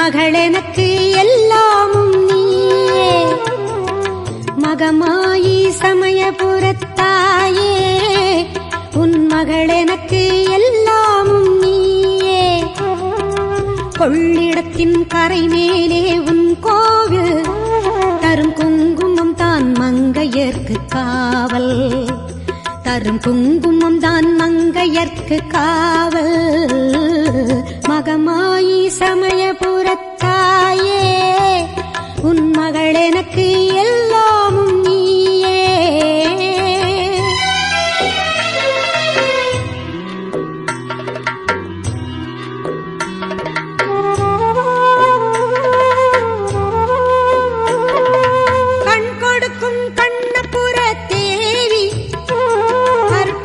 மகள் எனக்கு எல்லாமும் நீயே. மகமாயி சமயபுரத்தாயே, உன் மகள் எனக்கு எல்லாமும் நீயே. கொள்ளிடத்தின் கரை மேலே உன் கோவில், தரும் குங்குமம் தான் மங்கையர்க்கு காவல். தரும் குங்குமம் தான் மங்கையர்க்கு காவல். மகமாயி சமயபுரத்தாயே, உன் மகள் எனக்கு